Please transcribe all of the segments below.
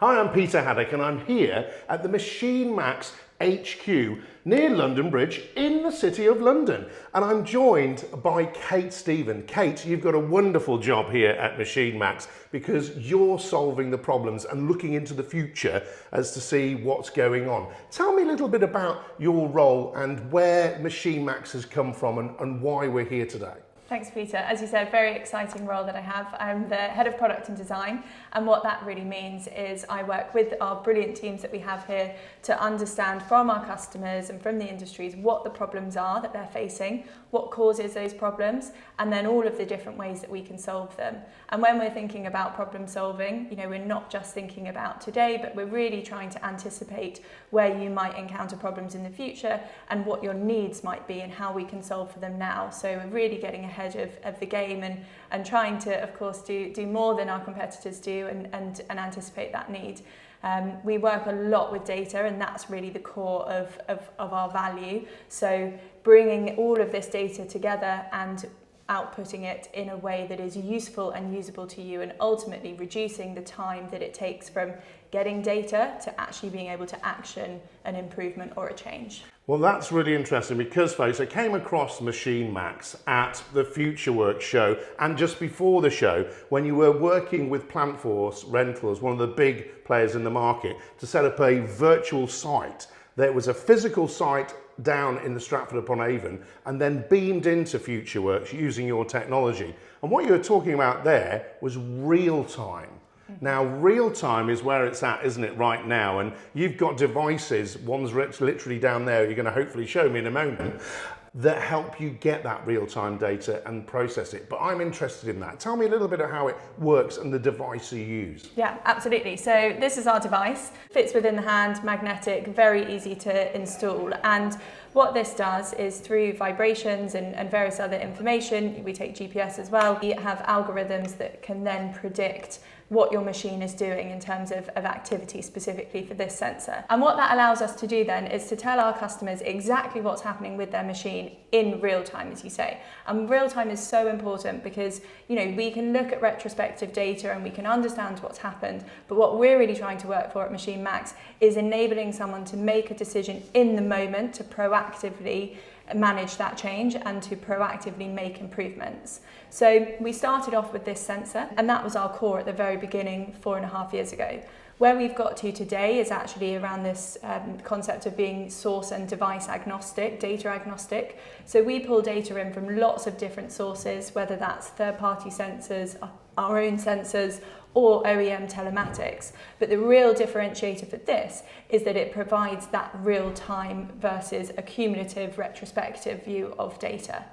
Hi, I'm Peter Haddock and I'm here at the Machine Max HQ near London Bridge in the City of London. And I'm joined by Kate Stephen. Kate, you've got a wonderful job here at Machine Max because you're solving the problems and looking into the future as to see what's going on. Tell me a little bit about your role and where Machine Max has come from and why we're here today. Thanks, Peter. As you said, very exciting role that I have. I'm the head of product and design, and what that really means is I work with our brilliant teams that we have here to understand from our customers and from the industries what the problems are that they're facing, what causes those problems, and then all of the different ways that we can solve them. And when we're thinking about problem solving, we're not just thinking about today, but we're really trying to anticipate where you might encounter problems in the future and what your needs might be and how we can solve for them now. So we're really getting ahead of the game and trying to, of course, do more than our competitors do and anticipate that need. We work a lot with data, and that's really the core of our value. So bringing all of this data together and outputting it in a way that is useful and usable to you, and ultimately reducing the time that it takes from getting data to actually being able to action an improvement or a change. Well, that's really interesting because, folks, I came across Machine Max at the FutureWorks show and just before the show when you were working with Plantforce Rentals, one of the big players in the market, to set up a virtual site. There was a physical site down in the Stratford-upon-Avon and then beamed into FutureWorks using your technology. And what you were talking about there was real time. Now, real time is where it's at, isn't it, right now? And you've got devices, one's literally down there, you're going to hopefully show me in a moment, that help you get that real-time data and process it. But I'm interested in that. Tell me a little bit of how it works and the device you use. Yeah, absolutely. So this is our device. Fits within the hand, magnetic, very easy to install. And what this does is through vibrations and various other information, we take GPS as well, we have algorithms that can then predict what your machine is doing in terms of activity specifically for this sensor. And what that allows us to do then is to tell our customers exactly what's happening with their machine in real time, as you say. And real time is so important because, we can look at retrospective data and we can understand what's happened, but what we're really trying to work for at Machine Max is enabling someone to make a decision in the moment to proactively manage that change and to proactively make improvements. So we started off with this sensor, and that was our core at the very beginning 4.5 years ago. Where we've got to today is actually around this concept of being source and device agnostic, data agnostic. So we pull data in from lots of different sources, whether that's third-party sensors, our own sensors, or OEM telematics. But the real differentiator for this is that it provides that real-time versus a cumulative retrospective view of data.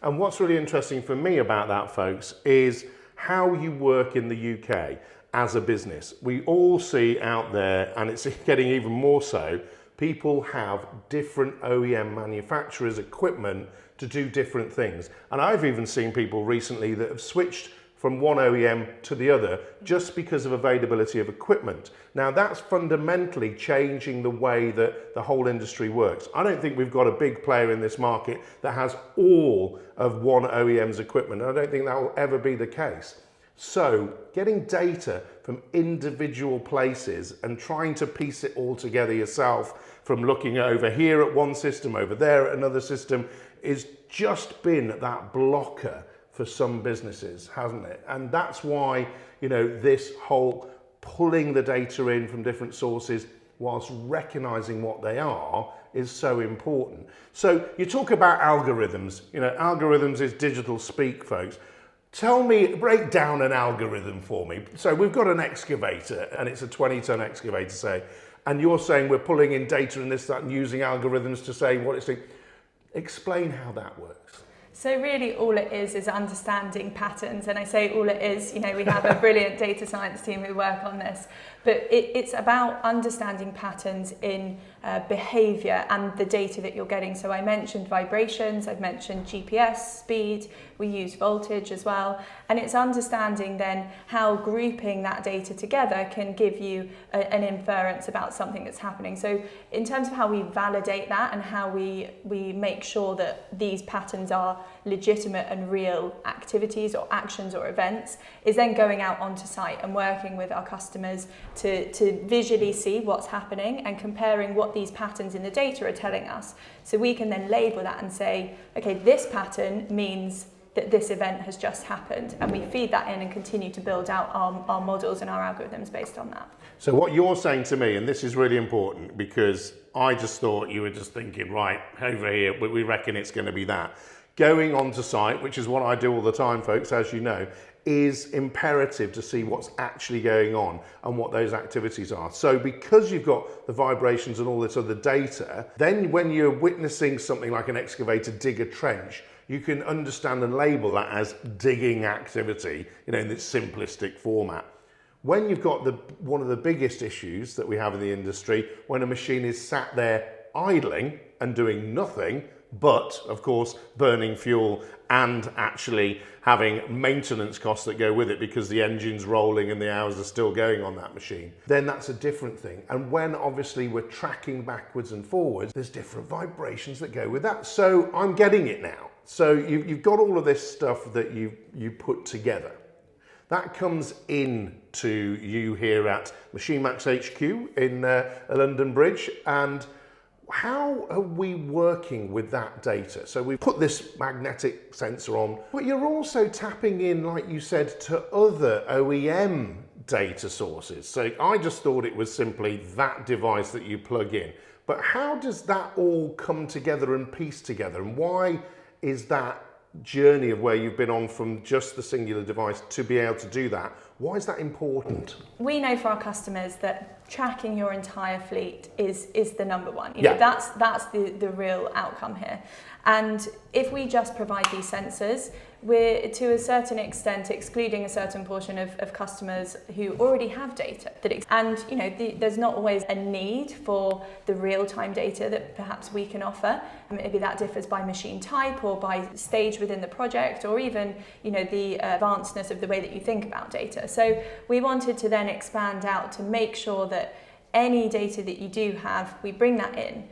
And what's really interesting for me about that, folks, is how you work in the UK as a business. We all see out there, and it's getting even more so, people have different OEM manufacturers' equipment to do different things. And I've even seen people recently that have switched from one OEM to the other just because of availability of equipment. Now that's fundamentally changing the way that the whole industry works. I don't think we've got a big player in this market that has all of one OEM's equipment. I don't think that will ever be the case. So getting data from individual places and trying to piece it all together yourself from looking over here at one system, over there at another system, is just been that blocker for some businesses, hasn't it? And that's why, this whole pulling the data in from different sources whilst recognizing what they are is so important. So you talk about algorithms. Algorithms is digital speak, folks. Break down an algorithm for me. So we've got an excavator and it's a 20-ton excavator, say, and you're saying we're pulling in data and this, that, and using algorithms to say what it's doing. Explain how that works. So really all it is understanding patterns, and I say all it is, we have a brilliant data science team who work on this, but it's about understanding patterns in behaviour and the data that you're getting. So I mentioned vibrations, I've mentioned GPS, speed, we use voltage as well, and it's understanding then how grouping that data together can give you an inference about something that's happening. So in terms of how we validate that and how we make sure that these patterns are legitimate and real activities or actions or events, is then going out onto site and working with our customers to visually see what's happening and comparing what these patterns in the data are telling us. So we can then label that and say, okay, this pattern means that this event has just happened, and we feed that in and continue to build out our models and our algorithms based on that. So what you're saying to me, and this is really important because I just thought you were just thinking, right, over here, we reckon it's going to be that. Going onto site, which is what I do all the time, folks, as you know, is imperative to see what's actually going on and what those activities are. So because you've got the vibrations and all this other data, then when you're witnessing something like an excavator dig a trench, you can understand and label that as digging activity, in this simplistic format. When you've got one of the biggest issues that we have in the industry, when a machine is sat there idling and doing nothing, but of course burning fuel and actually having maintenance costs that go with it because the engine's rolling and the hours are still going on that machine, then that's a different thing. And when obviously we're tracking backwards and forwards, there's different vibrations that go with that. So I'm getting it now. So you've got all of this stuff that you put together. That comes in to you here at MachineMax HQ in London Bridge. And how are we working with that data? So we put this magnetic sensor on, but you're also tapping in, like you said, to other OEM data sources. So I just thought it was simply that device that you plug in. But how does that all come together and piece together? And why is that journey of where you've been on from just the singular device to be able to do that? Why is that important? We know for our customers that tracking your entire fleet is the number one. That's the real outcome here. And if we just provide these sensors, we're to a certain extent excluding a certain portion of customers who already have data. There's not always a need for the real-time data that perhaps we can offer. Maybe that differs by machine type or by stage within the project, or even the advancedness of the way that you think about data. So we wanted to then expand out to make sure that any data that you do have, we bring that in.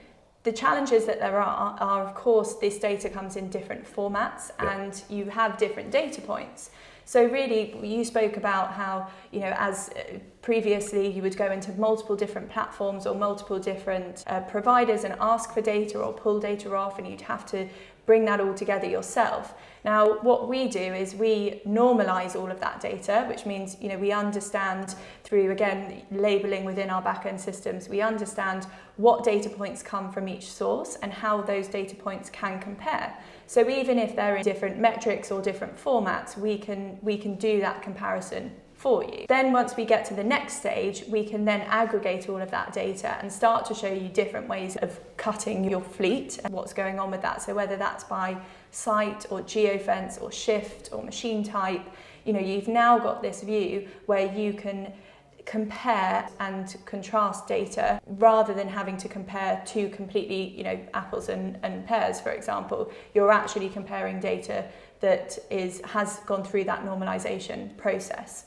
The challenges that there are of course, this data comes in different formats and you have different data points. So really, you spoke about how, as previously you would go into multiple different platforms or multiple different providers and ask for data or pull data off, and you'd have to bring that all together yourself. Now, what we do is we normalize all of that data, which means, we understand through, again, labeling within our back-end systems, we understand what data points come from each source and how those data points can compare. So even if they're in different metrics or different formats, we can do that comparison for you. Then once we get to the next stage, we can then aggregate all of that data and start to show you different ways of cutting your fleet and what's going on with that. So whether that's by site or geofence or shift or machine type, you've now got this view where you can compare and contrast data rather than having to compare two completely, apples and pears, for example. You're actually comparing data that has gone through that normalization process.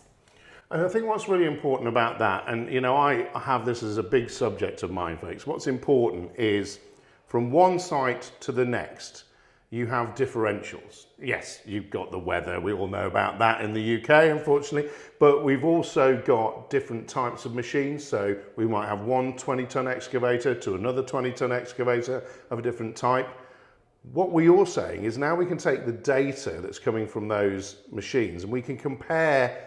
And I think what's really important about that, and I have this as a big subject of mine, folks, what's important is from one site to the next, you have differentials. Yes, you've got the weather, we all know about that in the UK, unfortunately, but we've also got different types of machines. So we might have one 20-ton excavator to another 20-ton excavator of a different type. What we are saying is now we can take the data that's coming from those machines and we can compare,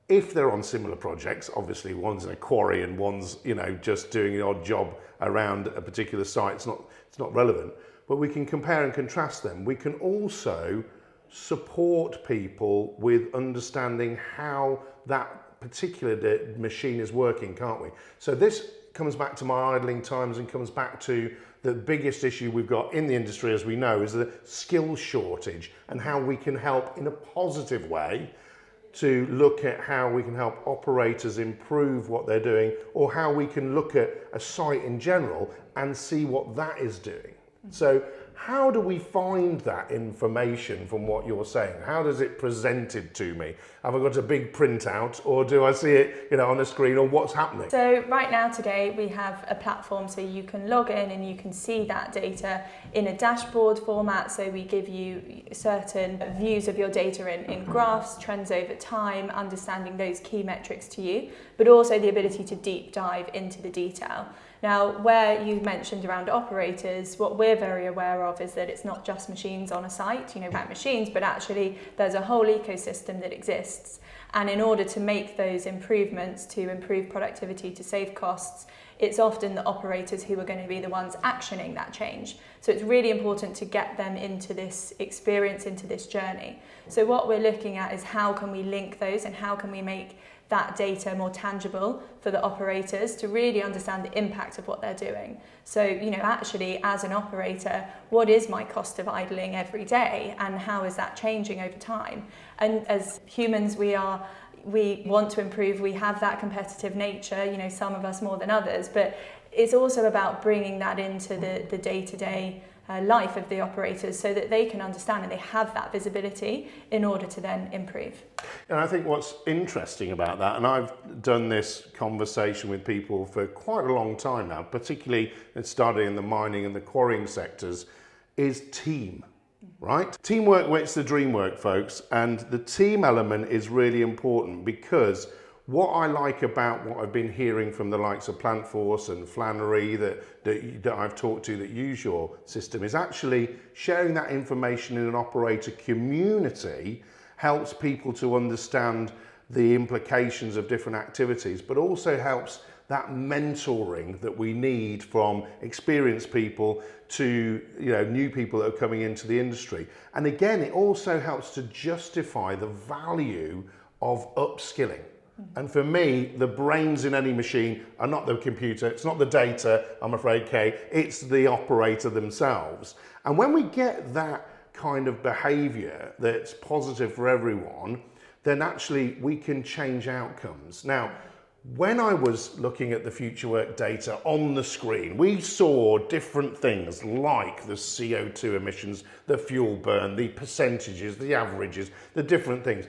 if they're on similar projects, obviously one's in a quarry and one's just doing an odd job around a particular site, it's not relevant, but we can compare and contrast them. We can also support people with understanding how that particular machine is working, can't we? So this comes back to my idling times and comes back to the biggest issue we've got in the industry, as we know, is the skill shortage and how we can help in a positive way to look at how we can help operators improve what they're doing, or how we can look at a site in general and see what that is doing. So How do we find that information from what you're saying? How does it presented to me? Have I got a big printout, or do I see it, on a screen, or what's happening? So right now today we have a platform so you can log in and you can see that data in a dashboard format. So we give you certain views of your data in graphs, trends over time, understanding those key metrics to you, but also the ability to deep dive into the detail. Now, where you mentioned around operators, what we're very aware of is that it's not just machines on a site, about machines, but actually there's a whole ecosystem that exists. And in order to make those improvements, to improve productivity, to save costs, it's often the operators who are going to be the ones actioning that change. So it's really important to get them into this experience, into this journey. So what we're looking at is how can we link those and how can we make that data more tangible for the operators to really understand the impact of what they're doing. So, actually as an operator, what is my cost of idling every day and how is that changing over time? And as humans, we want to improve, we have that competitive nature, some of us more than others, but it's also about bringing that into the day-to-day life of the operators so that they can understand and they have that visibility in order to then improve. And I think what's interesting about that, and I've done this conversation with people for quite a long time now, particularly starting in the mining and the quarrying sectors, is team, right? Teamwork makes the dream work, folks, and the team element is really important because what I like about what I've been hearing from the likes of PlantForce and Flannery that I've talked to that use your system is actually sharing that information in an operator community helps people to understand the implications of different activities, but also helps that mentoring that we need from experienced people to new people that are coming into the industry. And again, it also helps to justify the value of upskilling. And for me, the brains in any machine are not the computer, it's not the data, I'm afraid, Kay, it's the operator themselves. And when we get that kind of behaviour that's positive for everyone, then actually we can change outcomes. Now, when I was looking at the FutureWork data on the screen, we saw different things like the CO2 emissions, the fuel burn, the percentages, the averages, the different things.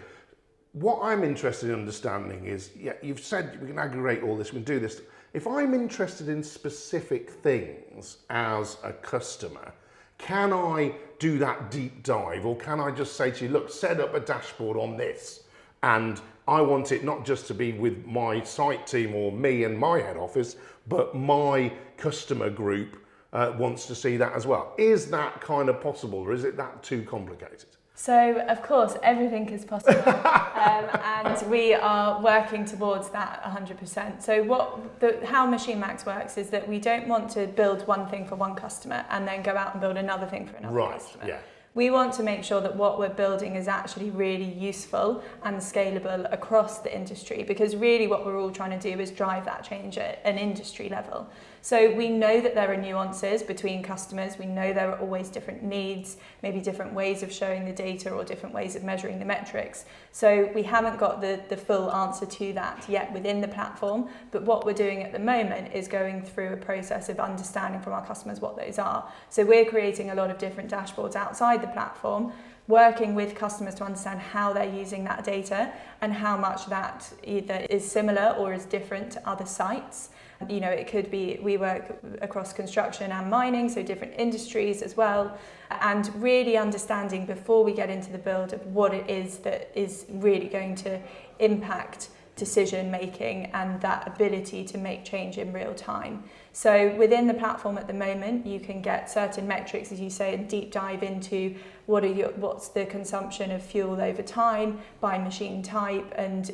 What I'm interested in understanding is, you've said we can aggregate all this, we can do this. If I'm interested in specific things as a customer, can I do that deep dive, or can I just say to you, look, set up a dashboard on this, and I want it not just to be with my site team or me and my head office, but my customer group wants to see that as well. Is that kind of possible, or is it that too complicated? So, of course, everything is possible, and we are working towards that 100%. So how Machine Max works is that we don't want to build one thing for one customer and then go out and build another thing for another customer. Yeah. We want to make sure that what we're building is actually really useful and scalable across the industry, because really what we're all trying to do is drive that change at an industry level. So we know that there are nuances between customers. We know there are always different needs, maybe different ways of showing the data or different ways of measuring the metrics. So we haven't got the full answer to that yet within the platform. But what we're doing at the moment is going through a process of understanding from our customers what those are. So we're creating a lot of different dashboards outside the platform, working with customers to understand how they're using that data and how much that either is similar or is different to other sites. It could be, we work across construction and mining, so different industries as well, and really understanding before we get into the build of what it is that is really going to impact decision making and that ability to make change in real time. So within the platform at the moment, you can get certain metrics, as you say, and deep dive into what's the consumption of fuel over time by machine type, and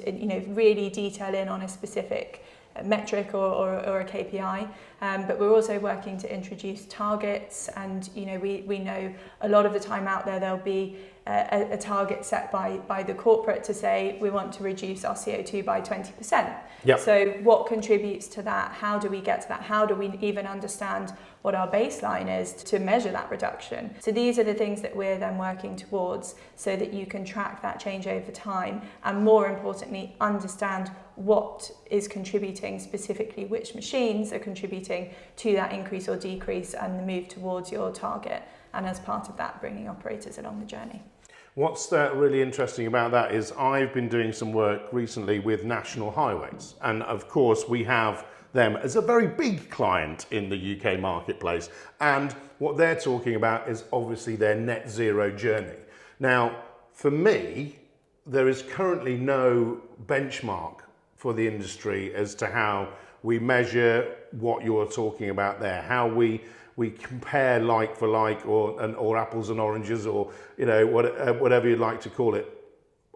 really detail in on a specific metric or a KPI, but we're also working to introduce targets, and we know a lot of the time out there'll be a target set by the corporate to say we want to reduce our CO2 by 20%. Yep. So what contributes to that? How do we get to that? How do we even understand what our baseline is to measure that reduction? So these are the things that we're then working towards so that you can track that change over time, and more importantly, understand what is contributing, specifically which machines are contributing to that increase or decrease and the move towards your target. and as part of that, bringing operators along the journey. What's really interesting about that is I've been doing some work recently with National Highways, and of course we have them as a very big client in the UK marketplace, and what they're talking about is obviously their net zero journey. Now, for me, there is currently no benchmark for the industry as to how we measure what you're talking about there, how we compare like for like, or apples and oranges, or whatever you'd like to call it.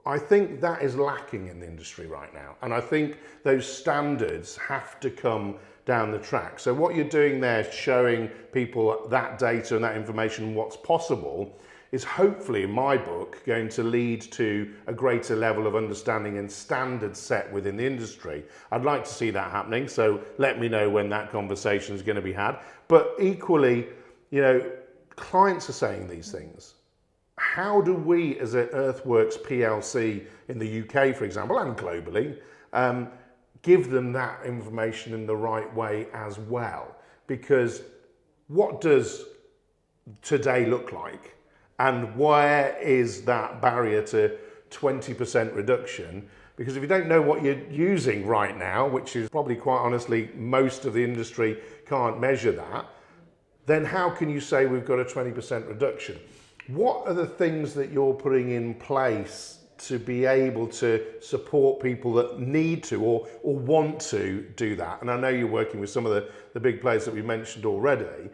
I think that is lacking in the industry right now, and I think those standards have to come down the track. So what you're doing there, showing people that data and that information, what's possible, is hopefully, in my book, going to lead to a greater level of understanding and standards set within the industry. I'd like to see that happening, so let me know when that conversation is going to be had. But equally, clients are saying these things. How do we, as an Earthworks PLC in the UK, for example, and globally, give them that information in the right way as well? Because what does today look like? And where is that barrier to 20% reduction? Because if you don't know what you're using right now, which is probably quite honestly, most of the industry can't measure that, then how can you say we've got a 20% reduction? What are the things that you're putting in place to be able to support people that need to or want to do that? And I know you're working with some of the big players that we mentioned already,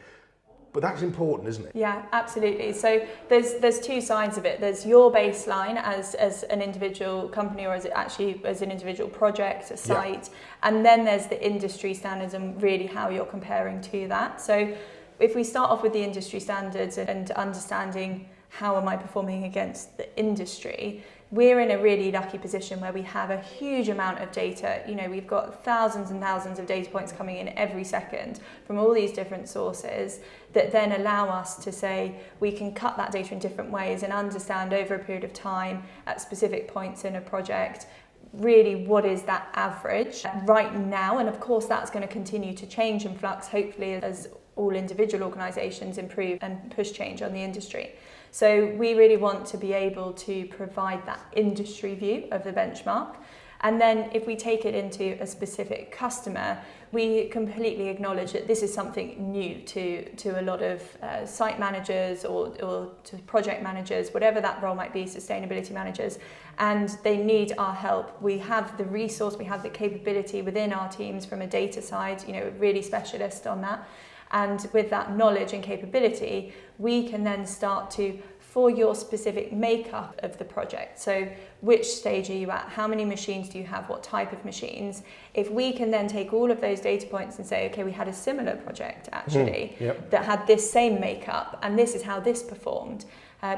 but that's important, isn't it? Yeah, absolutely. So there's two sides of it. There's your baseline as an individual company, or as an individual project, a site, and then there's the industry standards and really how you're comparing to that. So if we start off with the industry standards and understanding how am I performing against the industry, we're in a really lucky position where we have a huge amount of data. We've got thousands and thousands of data points coming in every second from all these different sources that then allow us to say we can cut that data in different ways and understand over a period of time at specific points in a project really what is that average right now. And of course that's going to continue to change and flux, hopefully, as all individual organisations improve and push change on the industry. So we really want to be able to provide that industry view of the benchmark. And then if we take it into a specific customer, we completely acknowledge that this is something new to a lot of site managers or to project managers, whatever that role might be, sustainability managers, and they need our help. We have the resource, we have the capability within our teams from a data side, really specialist on that. And with that knowledge and capability, we can then start to, for your specific makeup of the project, so which stage are you at, how many machines do you have, what type of machines, if we can then take all of those data points and say, okay, we had a similar project actually that had this same makeup and this is how this performed.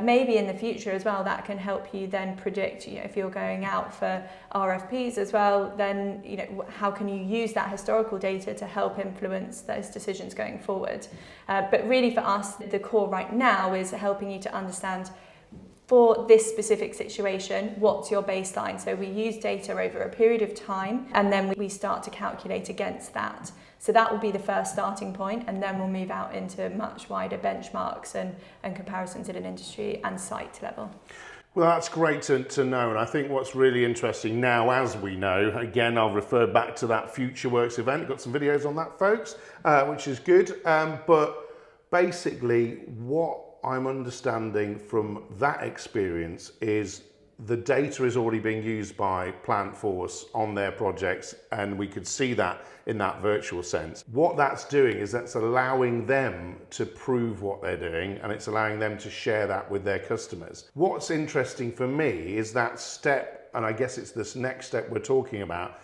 Maybe in the future as well, that can help you then predict, if you're going out for RFPs as well, then, how can you use that historical data to help influence those decisions going forward? But really for us, the core right now is helping you to understand for this specific situation, what's your baseline? So we use data over a period of time and then we start to calculate against that. So that will be the first starting point, and then we'll move out into much wider benchmarks and comparisons at an industry and site level. Well, that's great to know, and I think what's really interesting now, as we know, again, I'll refer back to that FutureWorks event. Got some videos on that, folks, which is good. But basically, what I'm understanding from that experience is the data is already being used by Plant Force on their projects, and we could see that in that virtual sense. What that's doing is that's allowing them to prove what they're doing, and it's allowing them to share that with their customers. What's interesting for me is that step, and I guess it's this next step we're talking about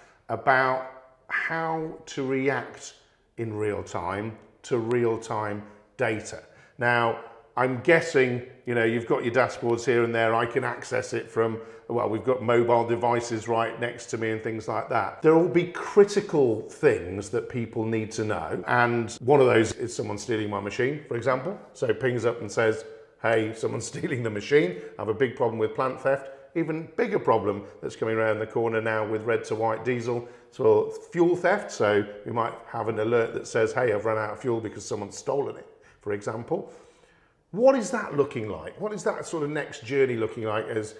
how to react in real time to real-time data. Now, I'm guessing, you've got your dashboards here and there. I can access it from, we've got mobile devices right next to me and things like that. There will be critical things that people need to know. And one of those is someone stealing my machine, for example. So it pings up and says, hey, someone's stealing the machine. I have a big problem with plant theft. Even bigger problem that's coming around the corner now with red to white diesel. So fuel theft. So we might have an alert that says, hey, I've run out of fuel because someone's stolen it, for example. What is that looking like? What is that sort of next journey looking like as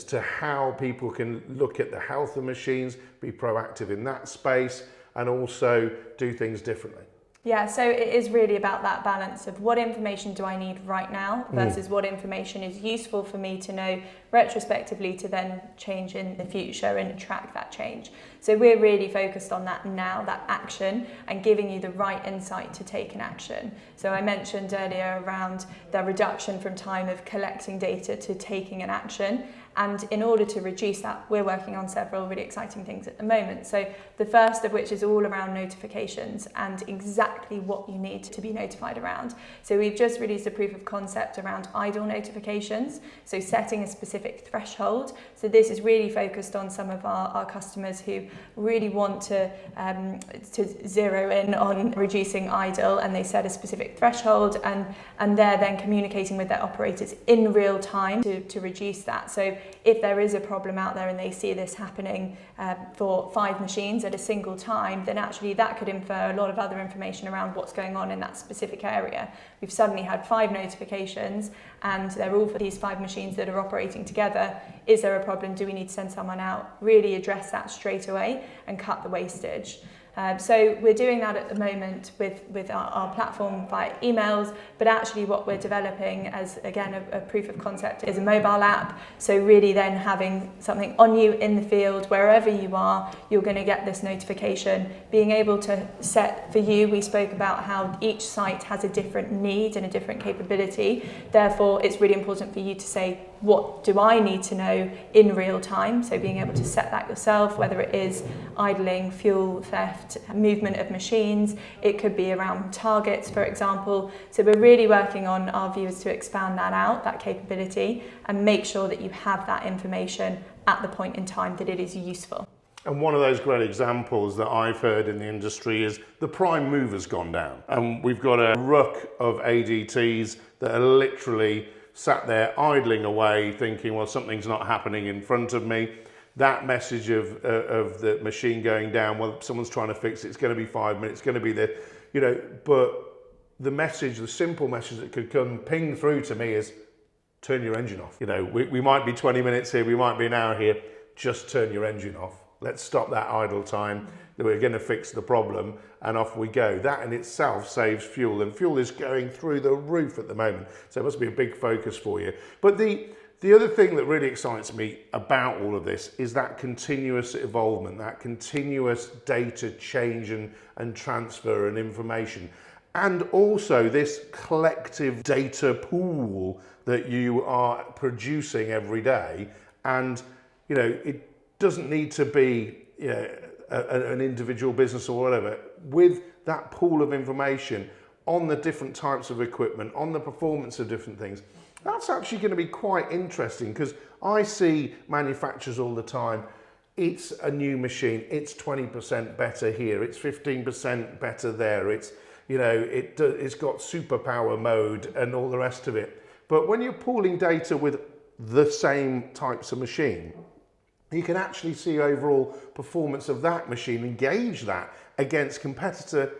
to how people can look at the health of machines, be proactive in that space, and also do things differently? Yeah, so it is really about that balance of what information do I need right now versus what information is useful for me to know retrospectively to then change in the future and track that change. So we're really focused on that now, that action, and giving you the right insight to take an action. So I mentioned earlier around the reduction from time of collecting data to taking an action. And in order to reduce that, we're working on several really exciting things at the moment. So the first of which is all around notifications and exactly what you need to be notified around. So we've just released a proof of concept around idle notifications, so setting a specific threshold. So this is really focused on some of our customers who really want to zero in on reducing idle, and they set a specific threshold, and they're then communicating with their operators in real time to reduce that. So if there is a problem out there and they see this happening for 5 machines at a single time, then actually that could infer a lot of other information around what's going on in that specific area. We've suddenly had 5 notifications and they're all for these 5 machines that are operating together. Is there a problem? Do we need to send someone out? Really address that straight away and cut the wastage. So we're doing that at the moment with our platform via emails, but actually what we're developing as, again, a proof of concept is a mobile app. So really then having something on you in the field, wherever you are, you're going to get this notification. Being able to set for you, we spoke about how each site has a different need and a different capability. Therefore, it's really important for you to say, what do I need to know in real time? So being able to set that yourself, whether it is idling, fuel theft, movement of machines, it could be around targets, for example. So we're really working on our viewers to expand that out, that capability, and make sure that you have that information at the point in time that it is useful. And one of those great examples that I've heard in the industry is the prime mover's gone down. And we've got a ruck of ADTs that are literally sat there idling away thinking, well, something's not happening in front of me. That message of the machine going down, well, someone's trying to fix it, it's going to be 5 minutes, it's going to be there, but the message, the simple message that could come ping through to me is turn your engine off. We might be 20 minutes here, we might be an hour here, just turn your engine off. Let's stop that idle time. We're going to fix the problem, and off we go. That in itself saves fuel, and fuel is going through the roof at the moment. So it must be a big focus for you. But the other thing that really excites me about all of this is that continuous evolvement, that continuous data change and transfer and information. And also this collective data pool that you are producing every day. And, it doesn't need to be, an individual business or whatever. With that pool of information on the different types of equipment, on the performance of different things, that's actually going to be quite interesting, because I see manufacturers all the time. It's a new machine, it's 20% better here, it's 15% better there, it's got superpower mode and all the rest of it. But when you're pooling data with the same types of machine, you can actually see overall performance of that machine and gauge that against competitor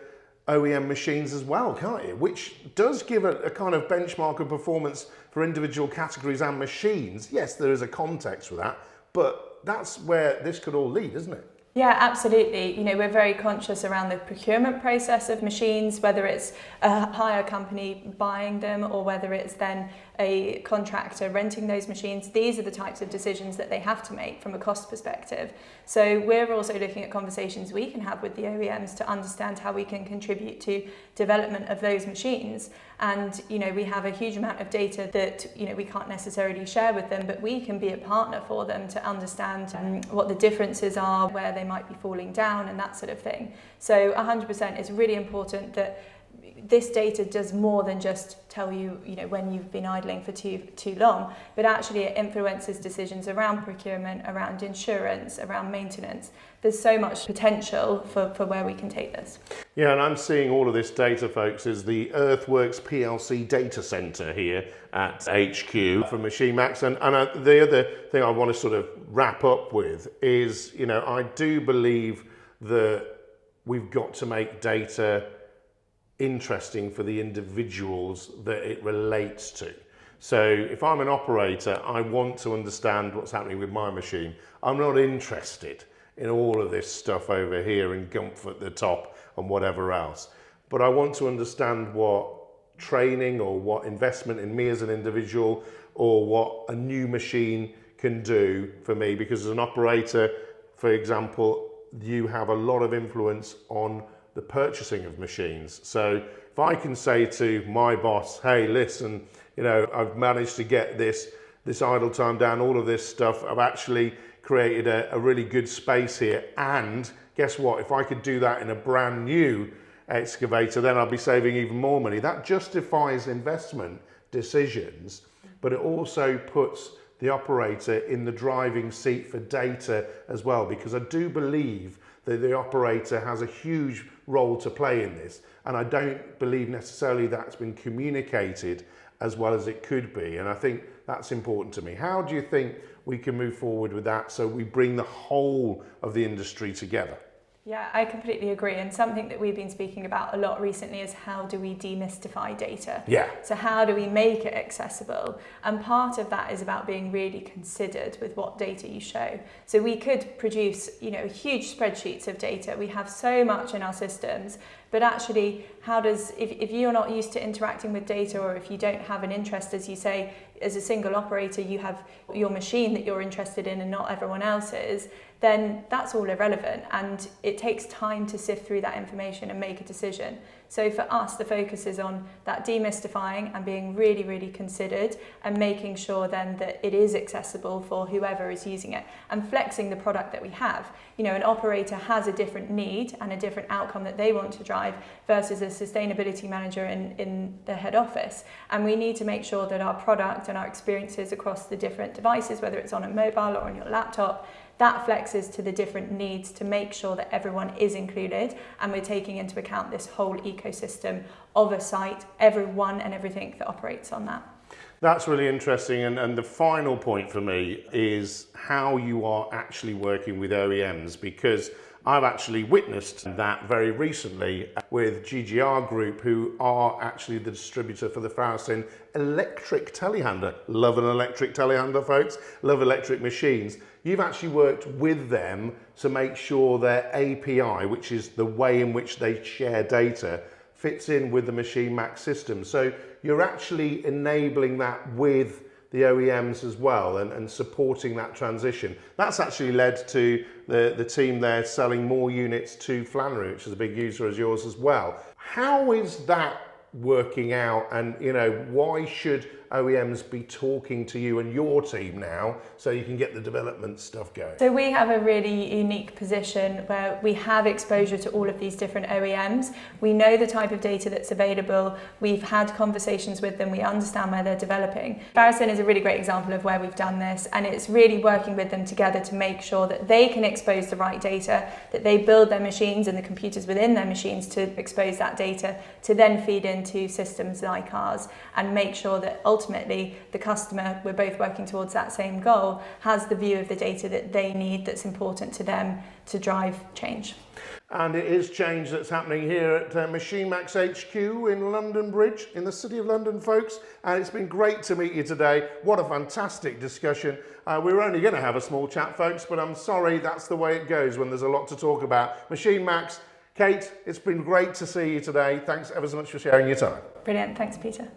OEM machines as well, can't you? Which does give a kind of benchmark of performance for individual categories and machines. Yes, there is a context for that, but that's where this could all lead, isn't it? Yeah, absolutely. We're very conscious around the procurement process of machines, whether it's a hire company buying them or whether it's then a contractor renting those machines. These are the types of decisions that they have to make from a cost perspective. So we're also looking at conversations we can have with the OEMs to understand how we can contribute to development of those machines. And, we have a huge amount of data that, we can't necessarily share with them, but we can be a partner for them to understand what the differences are, where they might be falling down and that sort of thing. So 100% is really important that this data does more than just tell you, when you've been idling for too long, but actually it influences decisions around procurement, around insurance, around maintenance. There's so much potential for where we can take this. Yeah, and I'm seeing all of this data, folks, is the Earthworks PLC data center here at HQ for MachineMax. And the other thing I want to sort of wrap up with is, I do believe that we've got to make data interesting for the individuals that it relates to. So if I'm an operator, I want to understand what's happening with my machine. I'm not interested in all of this stuff over here and Gumpf at the top and whatever else. But I want to understand what training or what investment in me as an individual or what a new machine can do for me, because as an operator, for example, you have a lot of influence on the purchasing of machines. So if I can say to my boss, hey, listen, you know, I've managed to get this idle time down, all of this stuff, I've actually created a really good space here, and guess what, if I could do that in a brand new excavator, then I'll be saving even more money. That justifies investment decisions, but it also puts the operator in the driving seat for data as well, because I do believe that the operator has a huge role to play in this, and I don't believe necessarily that's been communicated as well as it could be, and I think that's important to me. How do you think we can move forward with that so we bring the whole of the industry together? Yeah, I completely agree. And something that we've been speaking about a lot recently is how do we demystify data? Yeah. So how do we make it accessible? And part of that is about being really considered with what data you show. So we could produce, huge spreadsheets of data. We have so much in our systems, but actually, if you're not used to interacting with data, or if you don't have an interest, as you say, as a single operator, you have your machine that you're interested in and not everyone else's, then that's all irrelevant, and it takes time to sift through that information and make a decision. So for us, the focus is on that demystifying and being really, really considered, and making sure then that it is accessible for whoever is using it, and flexing the product that we have. An operator has a different need and a different outcome that they want to drive versus a sustainability manager in the head office. And we need to make sure that our product and our experiences across the different devices, whether it's on a mobile or on your laptop, that flexes to the different needs to make sure that everyone is included, and we're taking into account this whole ecosystem of a site, everyone and everything that operates on that. That's really interesting, and the final point for me is how you are actually working with OEMs, because I've actually witnessed that very recently with GGR Group, who are actually the distributor for the Farasin electric telehandler. Love an electric telehandler, folks. Love electric machines. You've actually worked with them to make sure their API, which is the way in which they share data, fits in with the Machine Max system. So you're actually enabling that with the OEMs as well, and supporting that transition. That's actually led to the team there selling more units to Flannery, which is a big user as yours as well. How is that working out, and why should OEMs be talking to you and your team now so you can get the development stuff going? So we have a really unique position where we have exposure to all of these different OEMs. We know the type of data that's available. We've had conversations with them. We understand where they're developing. Farasin is a really great example of where we've done this, and it's really working with them together to make sure that they can expose the right data, that they build their machines and the computers within their machines to expose that data to then feed into systems like ours, and make sure that ultimately the customer, we're both working towards that same goal, has the view of the data that they need, that's important to them to drive change. And it is change that's happening here at Machine Max HQ in London Bridge, in the City of London, folks. And it's been great to meet you today. What a fantastic discussion. We were only going to have a small chat, folks, but I'm sorry, that's the way it goes when there's a lot to talk about. Machine Max, Kate, it's been great to see you today. Thanks ever so much for sharing your time. Brilliant. Thanks, Peter.